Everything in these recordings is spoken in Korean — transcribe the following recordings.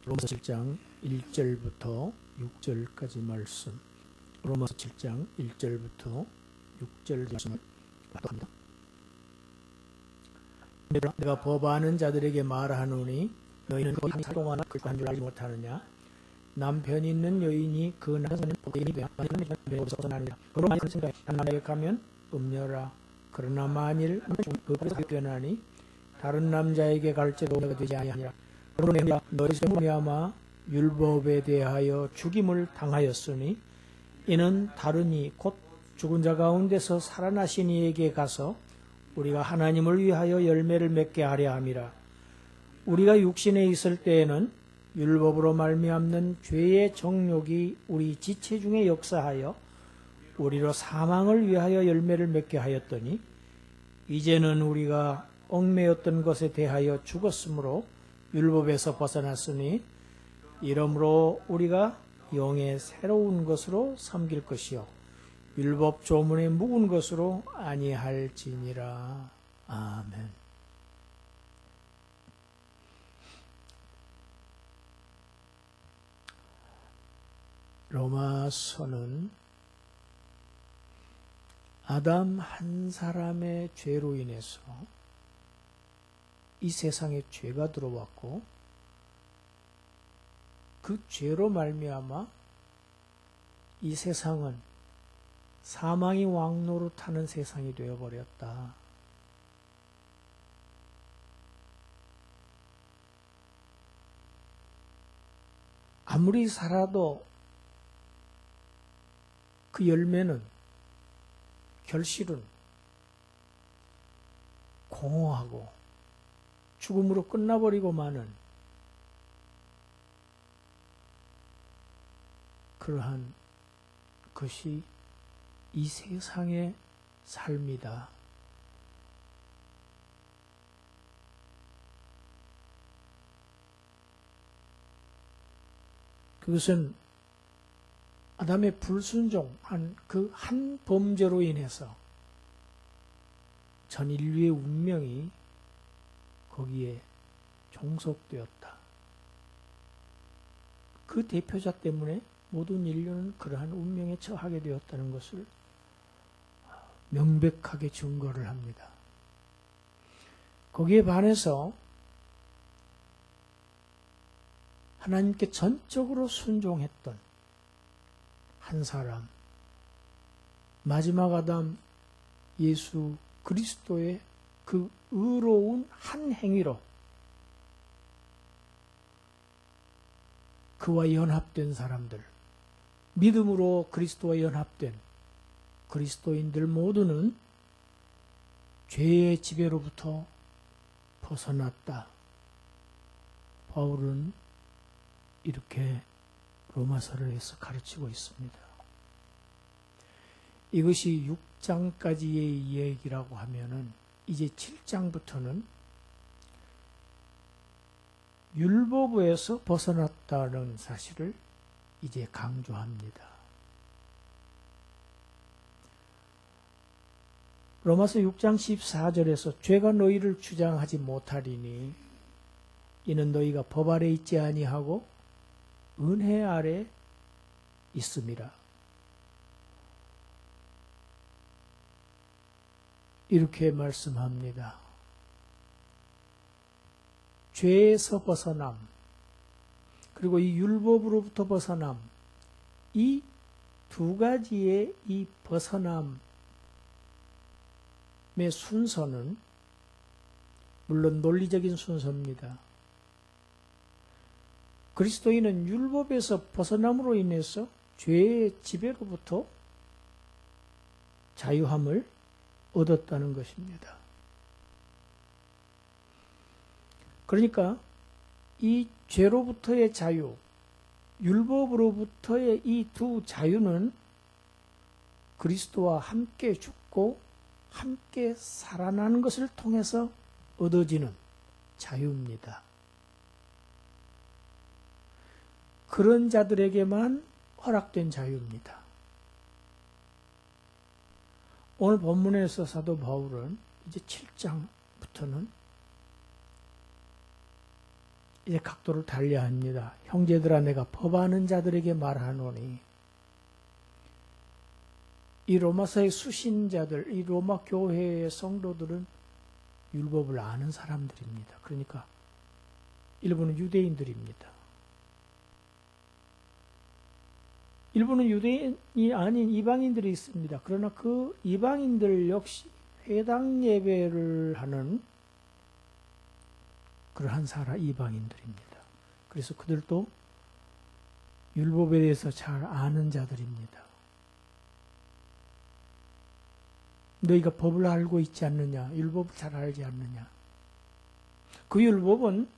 로마서 7장 1절부터 6절까지 말씀. 로마서 7장 1절부터 6절 말씀을 합니다. 내가 법하는 자들에게 말하노니 너희는 거의 동안 그한 줄 알지 못하느냐. 남편 있는 여인이 그 남편은 법인이 되어 법에서 벗어나느냐. 그로 만일 생각에 한 남에게 가면 음녀라. 그러나 만일 그 법에서 되나니 다른 남자에게 갈지도 음녀가 되지 아니하니라. 그러므로 너희 때문에 율법에 대하여 죽임을 당하였으니 이는 다르니 곧 죽은 자 가운데서 살아나신 이에게 가서 우리가 하나님을 위하여 열매를 맺게 하려 함이라. 우리가 육신에 있을 때에는 율법으로 말미암는 죄의 정욕이 우리 지체 중에 역사하여 우리로 사망을 위하여 열매를 맺게 하였더니 이제는 우리가 얽매였던 것에 대하여 죽었으므로 율법에서 벗어났으니 이러므로 우리가 영의 새로운 것으로 섬길 것이요 율법 조문에 묵은 것으로 아니할지니라. 아멘. 로마서는 아담 한 사람의 죄로 인해서 이 세상에 죄가 들어왔고 그 죄로 말미암아 이 세상은 사망이 왕노릇하는 세상이 되어버렸다. 아무리 살아도 그 열매는 결실은 공허하고 죽음으로 끝나버리고 마는 그러한 것이 이 세상의 삶이다. 그것은 아담의 불순종한 그 한 범죄로 인해서 전 인류의 운명이 거기에 종속되었다. 그 대표자 때문에 모든 인류는 그러한 운명에 처하게 되었다는 것을 명백하게 증거를 합니다. 거기에 반해서 하나님께 전적으로 순종했던 한 사람, 마지막 아담 예수 그리스도의 그 의로운 한 행위로 그와 연합된 사람들, 믿음으로 그리스도와 연합된 그리스도인들 모두는 죄의 지배로부터 벗어났다. 바울은 이렇게 로마서를 해서 가르치고 있습니다. 이것이 6장까지의 이야기라고 하면은 이제 7장부터는 율법에서 벗어났다는 사실을 이제 강조합니다. 로마서 6장 14절에서 죄가 너희를 주장하지 못하리니 이는 너희가 법 아래 있지 아니하고 은혜 아래 있음이라. 이렇게 말씀합니다. 죄에서 벗어남, 그리고 이 율법으로부터 벗어남, 이 두 가지의 이 벗어남의 순서는 물론 논리적인 순서입니다. 그리스도인은 율법에서 벗어남으로 인해서 죄의 지배로부터 자유함을 얻었다는 것입니다. 그러니까 이 죄로부터의 자유, 율법으로부터의 이 두 자유는 그리스도와 함께 죽고 함께 살아나는 것을 통해서 얻어지는 자유입니다. 그런 자들에게만 허락된 자유입니다. 오늘 본문에서 사도 바울은 이제 7장부터는 이제 각도를 달리합니다. 형제들아 내가 법하는 자들에게 말하노니 이 로마서의 수신자들, 이 로마 교회의 성도들은 율법을 아는 사람들입니다. 그러니까 일부는 유대인들입니다. 일부는 유대인이 아닌 이방인들이 있습니다. 그러나 그 이방인들 역시 회당 예배를 하는 그러한 이방인들입니다. 그래서 그들도 율법에 대해서 잘 아는 자들입니다. 너희가 법을 알고 있지 않느냐? 율법을 잘 알지 않느냐? 그 율법은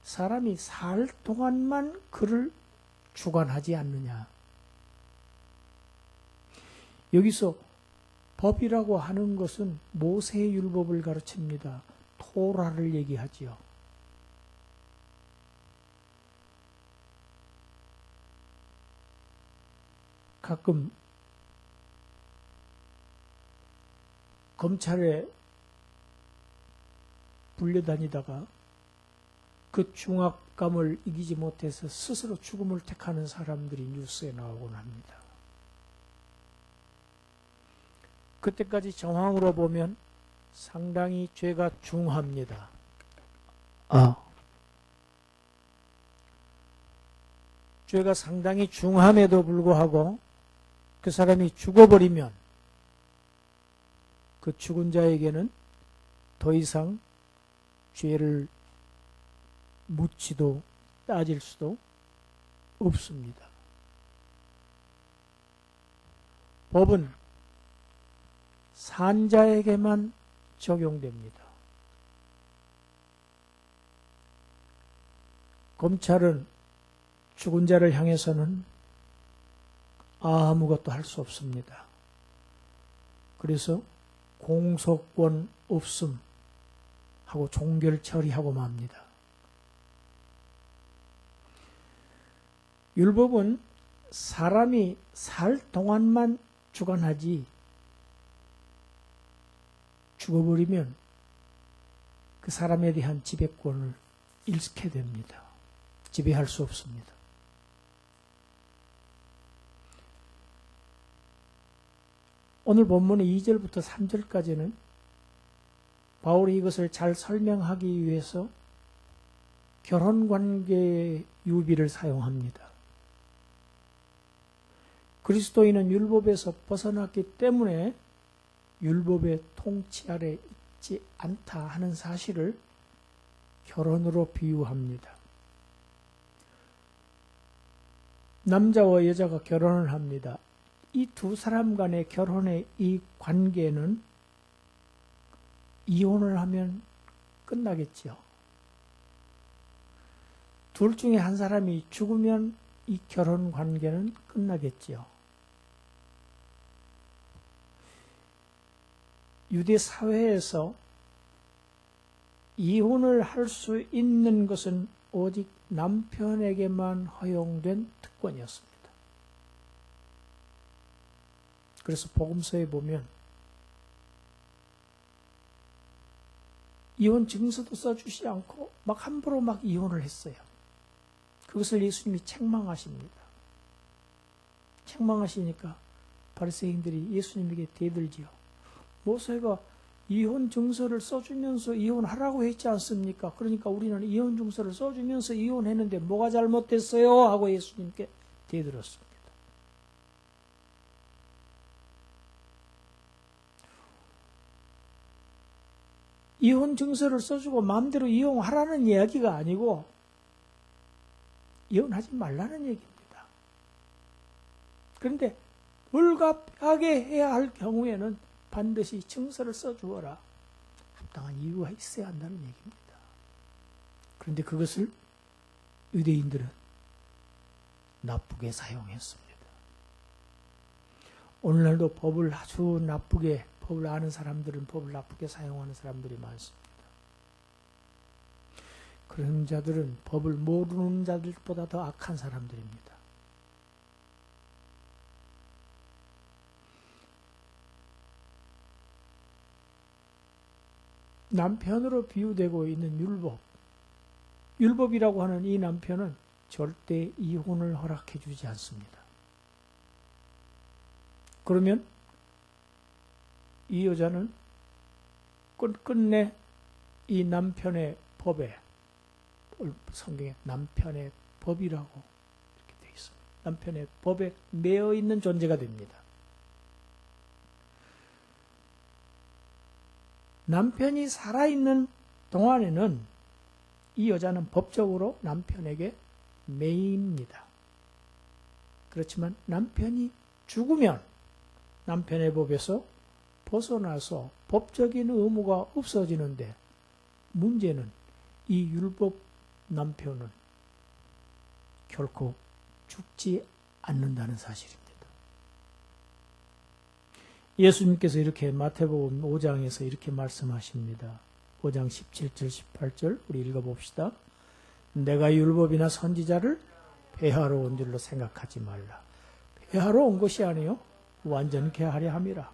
사람이 살 동안만 그를 주관하지 않느냐? 여기서 법이라고 하는 것은 모세의 율법을 가르칩니다. 토라를 얘기하지요. 가끔 검찰에 불려다니다가 그 중압감을 이기지 못해서 스스로 죽음을 택하는 사람들이 뉴스에 나오곤 합니다. 그때까지 정황으로 보면 상당히 죄가 중합니다. 죄가 상당히 중함에도 불구하고 그 사람이 죽어버리면 그 죽은 자에게는 더 이상 죄를 묻지도 따질 수도 없습니다. 법은 산자에게만 적용됩니다. 검찰은 죽은 자를 향해서는 아무것도 할 수 없습니다. 그래서 공소권 없음 하고 종결 처리하고 맙니다. 율법은 사람이 살 동안만 주관하지 죽어버리면 그 사람에 대한 지배권을 잃게 됩니다. 지배할 수 없습니다. 오늘 본문의 2절부터 3절까지는 바울이 이것을 잘 설명하기 위해서 결혼관계의 유비를 사용합니다. 그리스도인은 율법에서 벗어났기 때문에 율법의 통치 아래 있지 않다 하는 사실을 결혼으로 비유합니다. 남자와 여자가 결혼을 합니다. 이 두 사람 간의 결혼의 이 관계는 이혼을 하면 끝나겠죠. 둘 중에 한 사람이 죽으면 이 결혼 관계는 끝나겠죠. 유대 사회에서 이혼을 할 수 있는 것은 오직 남편에게만 허용된 특권이었습니다. 그래서 복음서에 보면 이혼 증서도 써주지 않고 막 함부로 막 이혼을 했어요. 그것을 예수님이 책망하십니다. 책망하시니까 바리새인들이 예수님에게 대들지요. 모세가 이혼 증서를 써주면서 이혼하라고 했지 않습니까? 그러니까 우리는 이혼 증서를 써주면서 이혼했는데 뭐가 잘못됐어요? 하고 예수님께 대들었습니다. 이혼 증서를 써주고 마음대로 이혼하라는 이야기가 아니고 이혼하지 말라는 얘기입니다. 그런데 불가피하게 해야 할 경우에는 반드시 증서를 써주어라. 합당한 이유가 있어야 한다는 얘기입니다. 그런데 그것을 유대인들은 나쁘게 사용했습니다. 오늘날도 법을 아주 나쁘게, 법을 아는 사람들은 법을 나쁘게 사용하는 사람들이 많습니다. 그런 자들은 법을 모르는 자들보다 더 악한 사람들입니다. 남편으로 비유되고 있는 율법, 율법이라고 하는 이 남편은 절대 이혼을 허락해 주지 않습니다. 그러면 이 여자는 끝끝내 이 남편의 법에, 성경에 남편의 법이라고 이렇게 되어 있습니다. 남편의 법에 매여 있는 존재가 됩니다. 남편이 살아있는 동안에는 이 여자는 법적으로 남편에게 매입니다. 그렇지만 남편이 죽으면 남편의 법에서 벗어나서 법적인 의무가 없어지는데, 문제는 이 율법 남편은 결코 죽지 않는다는 사실입니다. 예수님께서 이렇게 마태복음 5장에서 이렇게 말씀하십니다. 5장 17절 18절 우리 읽어봅시다. 내가 율법이나 선지자를 폐하러 온 줄로 생각하지 말라. 폐하러 온 것이 아니요 완전케 하려 함이라.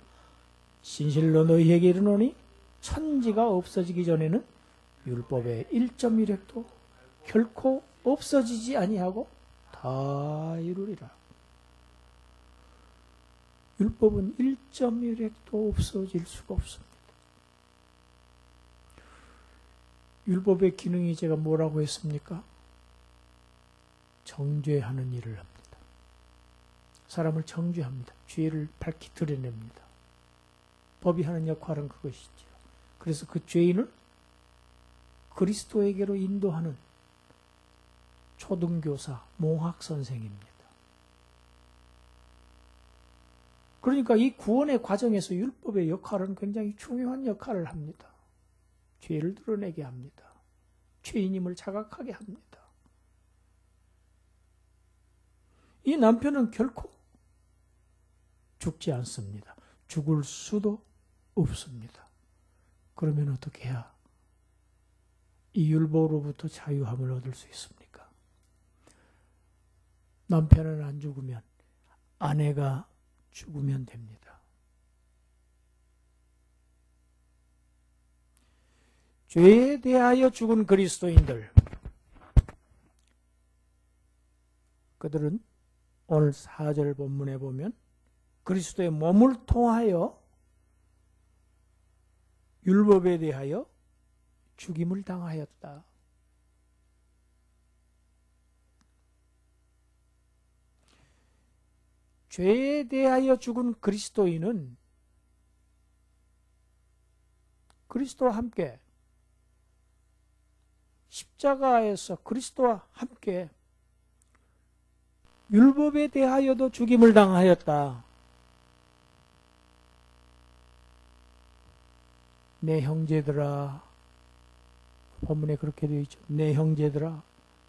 진실로 너희에게 이르노니 천지가 없어지기 전에는 율법의 1.1획도 결코 없어지지 아니하고 다 이루리라. 율법은 1.1획도 없어질 수가 없습니다. 율법의 기능이 제가 뭐라고 했습니까? 정죄하는 일을 합니다. 사람을 정죄합니다. 죄를 밝히 드러냅니다. 법이 하는 역할은 그것이죠. 그래서 그 죄인을 그리스도에게로 인도하는 초등교사, 몽학선생입니다. 그러니까 이 구원의 과정에서 율법의 역할은 굉장히 중요한 역할을 합니다. 죄를 드러내게 합니다. 죄인임을 자각하게 합니다. 이 남편은 결코 죽지 않습니다. 죽을 수도 없습니다. 그러면 어떻게 해야 이 율법으로부터 자유함을 얻을 수 있습니까? 남편은 안 죽으면 아내가 죽으면 됩니다. 죄에 대하여 죽은 그리스도인들, 그들은 오늘 4절 본문에 보면 그리스도의 몸을 통하여 율법에 대하여 죽임을 당하였다. 죄에 대하여 죽은 그리스도인은 그리스도와 함께 십자가에서 그리스도와 함께 율법에 대하여도 죽임을 당하였다. 내 형제들아, 본문에 그렇게 되어 있죠. 내 형제들아,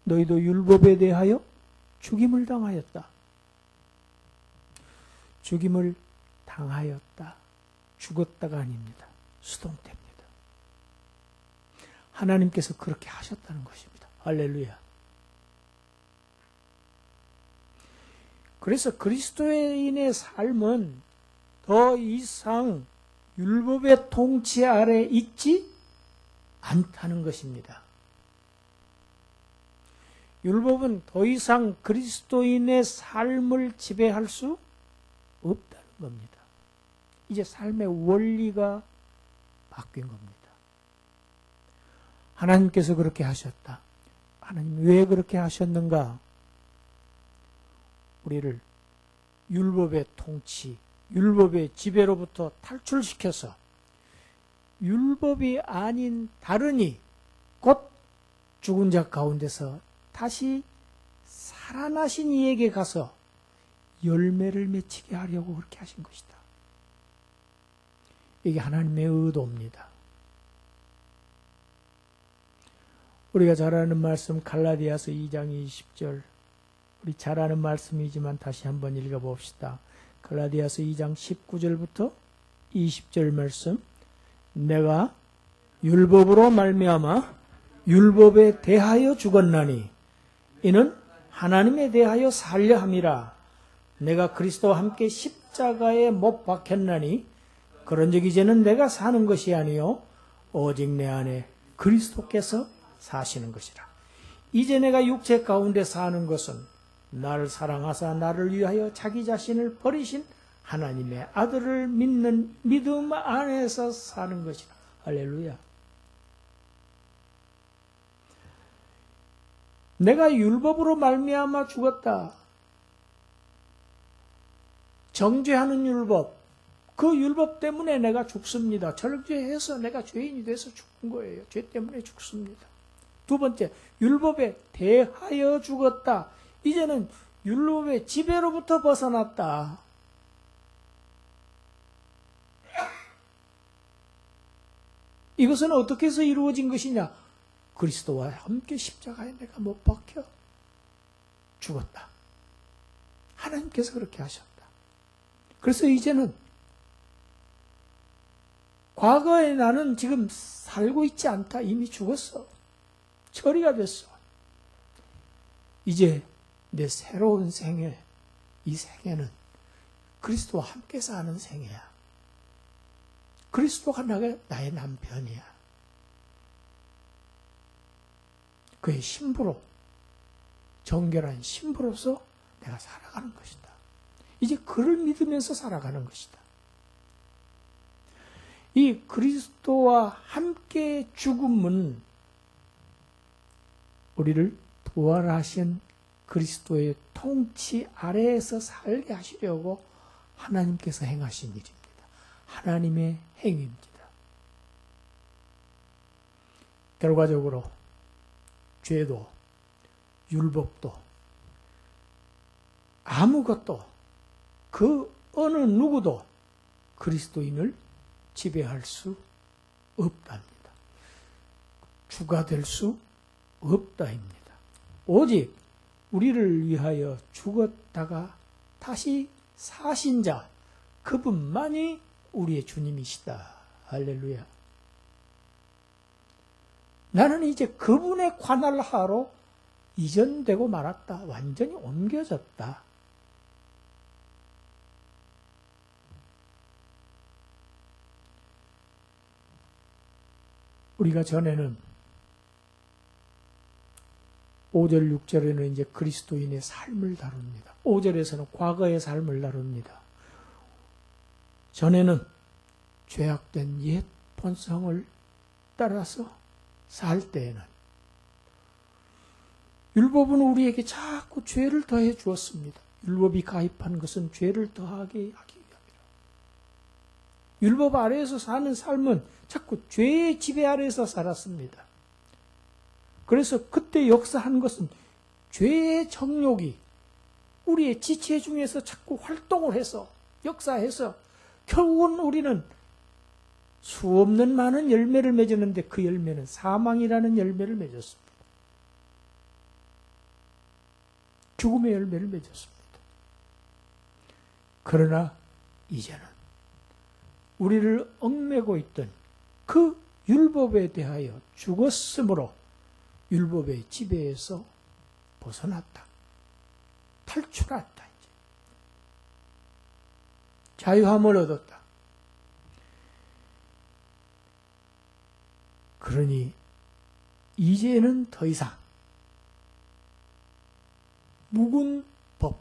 너희도 율법에 대하여 죽임을 당하였다. 죽임을 당하였다. 죽었다가 아닙니다. 수동태입니다. 하나님께서 그렇게 하셨다는 것입니다. 할렐루야. 그래서 그리스도인의 삶은 더 이상 율법의 통치 아래 있지 않다는 것입니다. 율법은 더 이상 그리스도인의 삶을 지배할 수 없다는 겁니다. 이제 삶의 원리가 바뀐 겁니다. 하나님께서 그렇게 하셨다. 하나님 왜 그렇게 하셨는가? 우리를 율법의 통치, 율법의 지배로부터 탈출시켜서 율법이 아닌 다르니 곧 죽은 자 가운데서 다시 살아나신 이에게 가서 열매를 맺히게 하려고 그렇게 하신 것이다. 이게 하나님의 의도입니다. 우리가 잘 아는 말씀 갈라디아서 2장 20절, 우리 잘 아는 말씀이지만 다시 한번 읽어봅시다. 갈라디아서 2장 19절부터 20절 말씀. 내가 율법으로 말미암아 율법에 대하여 죽었나니 이는 하나님에 대하여 살려 함이라. 내가 그리스도와 함께 십자가에 못 박혔나니 그런즉 이제는 내가 사는 것이 아니요 오직 내 안에 그리스도께서 사시는 것이라. 이제 내가 육체 가운데 사는 것은 나를 사랑하사 나를 위하여 자기 자신을 버리신 하나님의 아들을 믿는 믿음 안에서 사는 것이다. 할렐루야. 내가 율법으로 말미암아 죽었다. 정죄하는 율법, 그 율법 때문에 내가 죽습니다. 정죄해서 내가 죄인이 돼서 죽은 거예요. 죄 때문에 죽습니다. 두 번째, 율법에 대하여 죽었다. 이제는 율법의 지배로부터 벗어났다. 이것은 어떻게 해서 이루어진 것이냐? 그리스도와 함께 십자가에 내가 못 박혀 죽었다. 하나님께서 그렇게 하셨다. 그래서 이제는 과거에 나는 지금 살고 있지 않다. 이미 죽었어. 처리가 됐어. 이제 내 새로운 생애, 이 생애는 그리스도와 함께 사는 생애야. 그리스도가 나의 남편이야. 그의 신부로, 정결한 신부로서 내가 살아가는 것이다. 이제 그를 믿으면서 살아가는 것이다. 이 그리스도와 함께 죽음은 우리를 부활하신 그리스도의 통치 아래에서 살게 하시려고 하나님께서 행하신 일입니다. 하나님의 행위입니다. 결과적으로 죄도 율법도 아무것도 그 어느 누구도 그리스도인을 지배할 수 없답니다. 주가 될 수 없다입니다. 오직 우리를 위하여 죽었다가 다시 사신 자, 그분만이 우리의 주님이시다. 할렐루야. 나는 이제 그분의 관할하로 이전되고 말았다. 완전히 옮겨졌다. 우리가 전에는 5절, 6절에는 이제 그리스도인의 삶을 다룹니다. 5절에서는 과거의 삶을 다룹니다. 전에는 죄악된 옛 본성을 따라서 살 때에는 율법은 우리에게 자꾸 죄를 더해 주었습니다. 율법이 가입한 것은 죄를 더하게 하기 위함이라. 율법 아래에서 사는 삶은 자꾸 죄의 지배 아래에서 살았습니다. 그래서 그때 역사한 것은 죄의 정욕이 우리의 지체 중에서 자꾸 활동을 해서 역사해서 결국은 우리는 수없는 많은 열매를 맺었는데 그 열매는 사망이라는 열매를 맺었습니다. 죽음의 열매를 맺었습니다. 그러나 이제는 우리를 얽매고 있던 그 율법에 대하여 죽었으므로 율법의 지배에서 벗어났다. 탈출했다. 이제. 자유함을 얻었다. 그러니 이제는 더 이상 묵은 법,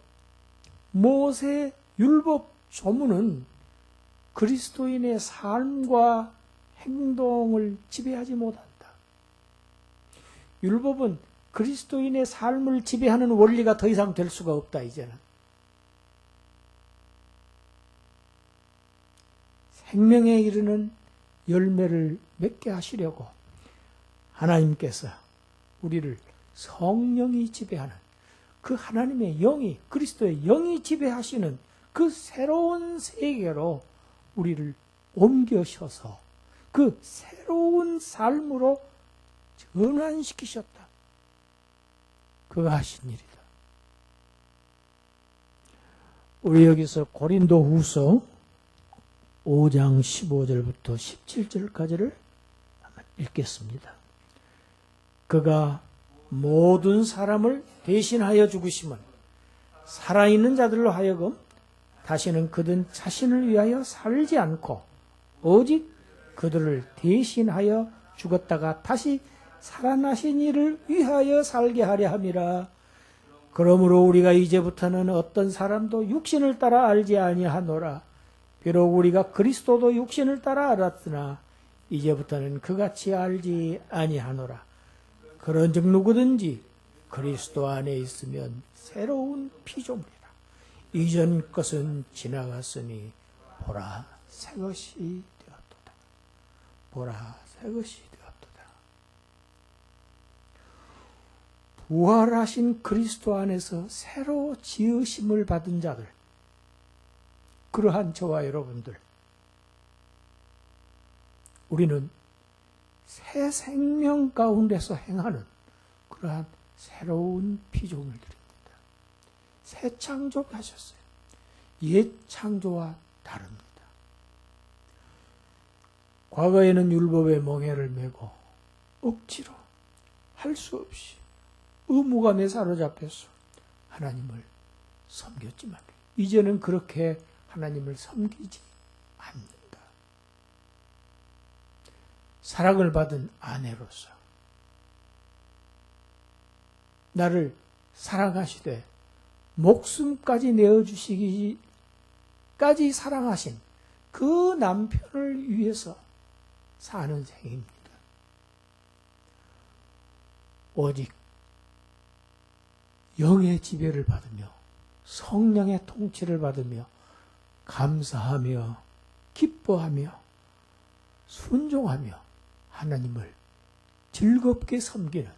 모세 율법 조문은 그리스도인의 삶과 행동을 지배하지 못한다. 율법은 그리스도인의 삶을 지배하는 원리가 더 이상 될 수가 없다. 이제는 생명에 이르는 열매를 맺게 하시려고 하나님께서 우리를 성령이 지배하는 그 하나님의 영이, 그리스도의 영이 지배하시는 그 새로운 세계로 우리를 옮겨셔서 그 새로운 삶으로 전환시키셨다. 그가 하신 일이다. 우리 여기서 고린도 후서 5장 15절부터 17절까지를 한번 읽겠습니다. 그가 모든 사람을 대신하여 죽으심은 살아있는 자들로 하여금 다시는 그들 자신을 위하여 살지 않고 오직 그들을 대신하여 죽었다가 다시 살아나신 이를 위하여 살게 하려 함이라. 그러므로 우리가 이제부터는 어떤 사람도 육신을 따라 알지 아니하노라. 비록 우리가 그리스도도 육신을 따라 알았으나 이제부터는 그같이 알지 아니하노라. 그런즉 누구든지 그리스도 안에 있으면 새로운 피조물이라. 이전 것은 지나갔으니 보라 새것이 되었도다. 보라 새것이 되었도다. 부활하신 그리스도 안에서 새로 지으심을 받은 자들, 그러한 저와 여러분들, 우리는 새 생명 가운데서 행하는 그러한 새로운 피조물들입니다. 새 창조하셨어요. 옛 창조와 다릅니다. 과거에는 율법의 멍에를 메고 억지로 할 수 없이 의무감에 사로잡혀서 하나님을 섬겼지만 이제는 그렇게 하나님을 섬기지 않는다. 사랑을 받은 아내로서 나를 사랑하시되 목숨까지 내어주시기까지 사랑하신 그 남편을 위해서 사는 생입니다. 오직 영의 지배를 받으며 성령의 통치를 받으며 감사하며 기뻐하며 순종하며 하나님을 즐겁게 섬기는,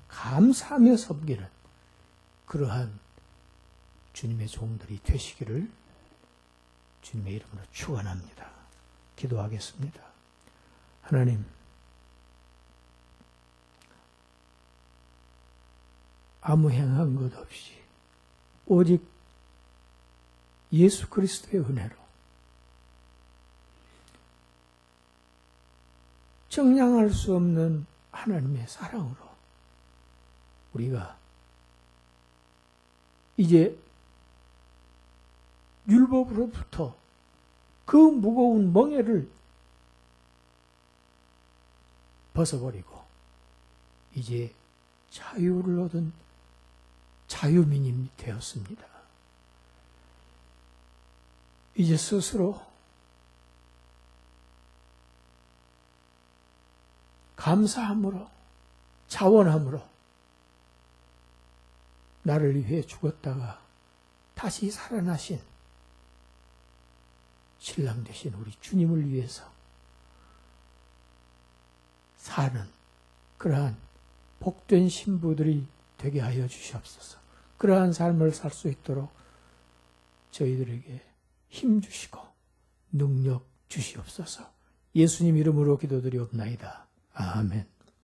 감사하며 섬기는 그러한 주님의 종들이 되시기를 주님의 이름으로 축원합니다. 기도하겠습니다. 하나님, 아무 행한 것 없이 오직 예수 그리스도의 은혜로 정량할 수 없는 하나님의 사랑으로 우리가 이제 율법으로부터 그 무거운 멍에를 벗어버리고 이제 자유를 얻은 자유민이 되었습니다. 이제 스스로 감사함으로, 자원함으로 나를 위해 죽었다가 다시 살아나신 신랑 되신 우리 주님을 위해서 사는 그러한 복된 신부들이 되게 하여 주시옵소서. 그러한 삶을 살 수 있도록 저희들에게 힘 주시고 능력 주시옵소서. 예수님 이름으로 기도드리옵나이다. 아멘.